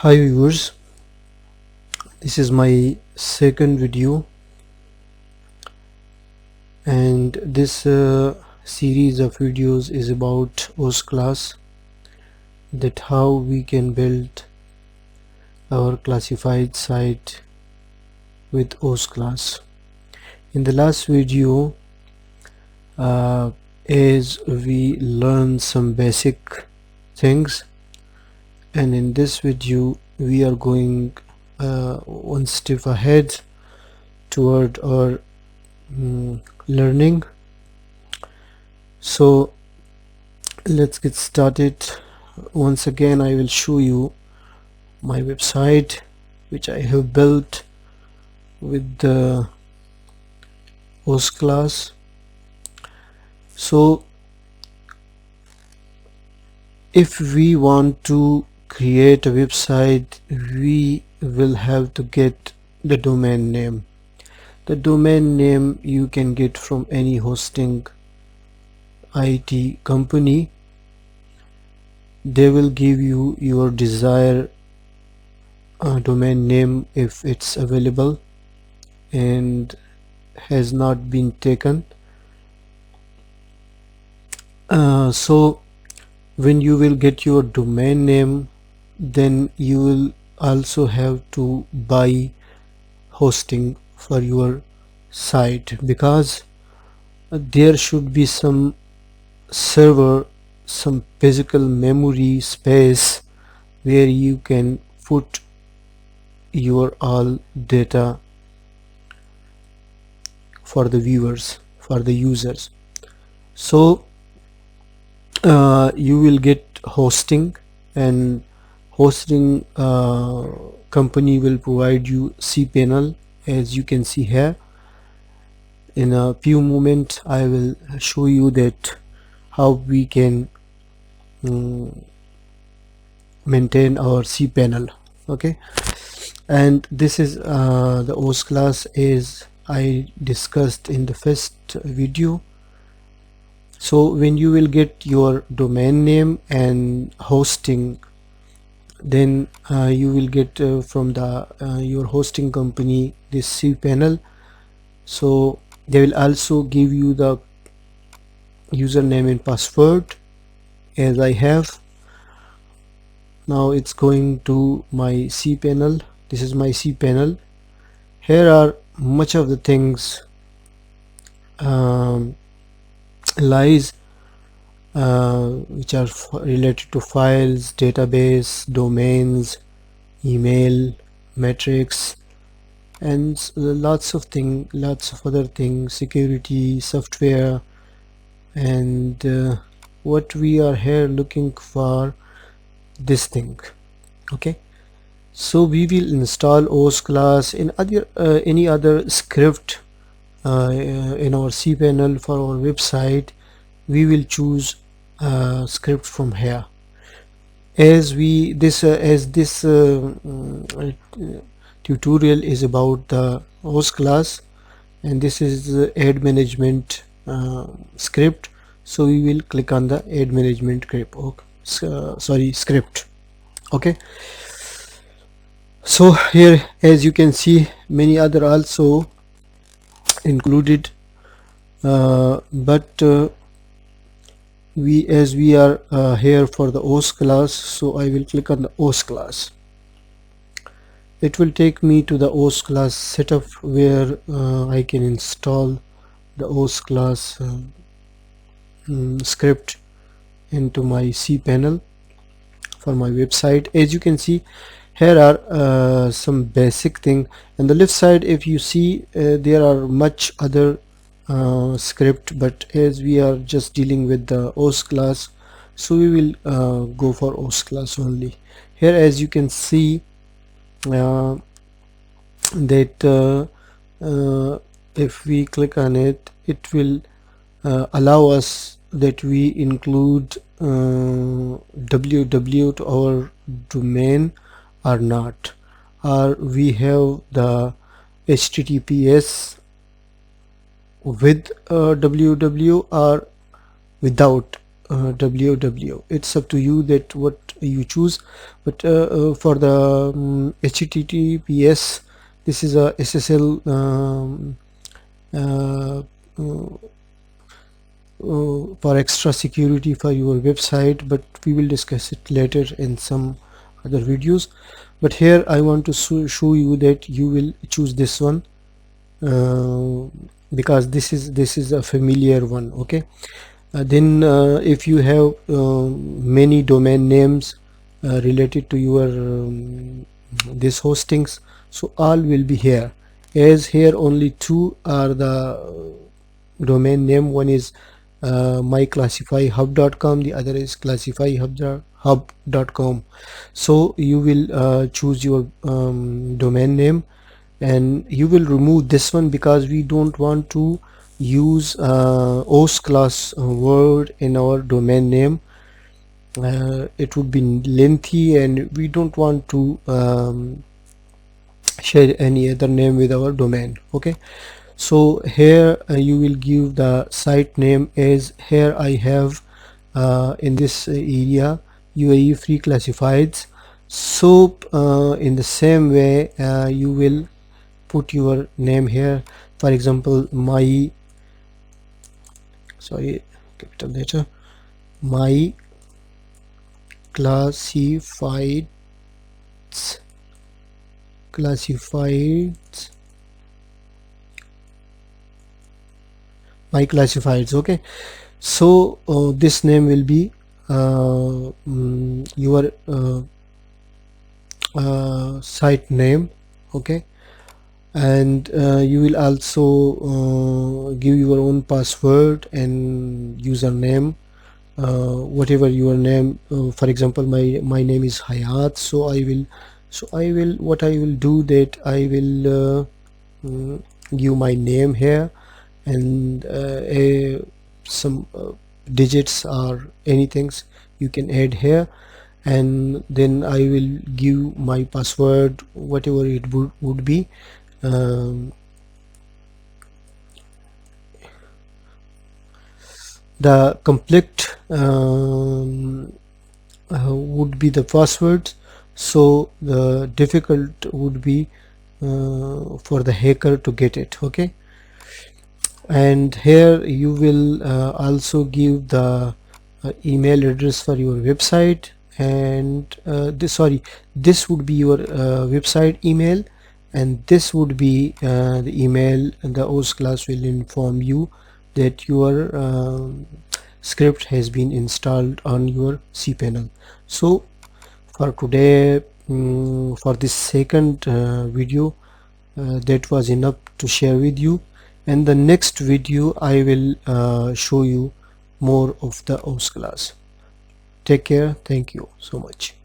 Hi viewers, this is my second video, and this series of videos is about Osclass, that how we can build our classified site with Osclass. In the last video, as we learned some basic things, and in this video we are going one step ahead toward our learning. So let's get started. Once again, I will show you my website which I have built with the Osclass. So if we want to create a website, we will have to get the domain name. The domain name you can get from any hosting IT company. They will give you your desired domain name if it's available and has not been taken. So when you will get your domain name, then you will also have to buy hosting for your site, because there should be some server, some physical memory space where you can put your all data for the viewers, for the users. So you will get hosting, and hosting company will provide you cPanel, as you can see here. In a few moments I will show you that how we can maintain our cPanel. Okay, and this is the Osclass as I discussed in the first video. So when you will get your domain name and hosting, then you will get from the your hosting company this cPanel. So they will also give you the username and password, as I have. Now it's going to my cPanel. This is my cPanel. Here are much of the things lies which are related to files, database, domains, email, metrics, and lots of other things, security, software, and what we are here looking for, this thing. Okay, so we will install Osclass in any other script in our cPanel for our website. We will choose script from here, as this tutorial is about the Osclass, and this is the ad management script. So we will click on the ad management script. Script. Okay, so here, as you can see, many other also included, but as we are here for the Osclass, so I will click on the Osclass. It will take me to the Osclass setup, where I can install the Osclass script into my cPanel for my website. As you can see, here are some basic thing. On the left side, if you see, there are much other script, but as we are just dealing with the Osclass, so we will go for Osclass only. Here, as you can see, that if we click on it, it will allow us that we include www to our domain or not, or we have the HTTPS with www or without www. It's up to you that what you choose, but for the HTTPS, this is a SSL uh, for extra security for your website, but we will discuss it later in some other videos. But here I want to show you that you will choose this one, because this is a familiar one. Okay. Then if you have many domain names related to your this hostings, so all will be here, as here only two are the domain name. One is myclassifyhub.com, the other is classifyhub.com. So you will choose your domain name, and you will remove this one because we don't want to use Osclass word in our domain name. It would be lengthy, and we don't want to share any other name with our domain. Okay, so here you will give the site name as here I have in this area UAE free classifieds. So in the same way you will put your name here. For example, capital letter, my classifieds, my classifieds. Okay, so this name will be your site name. Okay, and you will also give your own password and username, whatever your name. For example, my name is Hayat, so I will what I will do that I will give my name here, and some digits or anything you can add here, and then I will give my password, whatever it would be. The complete would be the passwords, so the difficult would be for the hacker to get it. Okay, and here you will also give the email address for your website, and this would be your website email, and this would be the email, and the Osclass will inform you that your script has been installed on your cPanel. So for today, for this second video, that was enough to share with you. And the next video I will show you more of the Osclass. Take care. Thank you so much.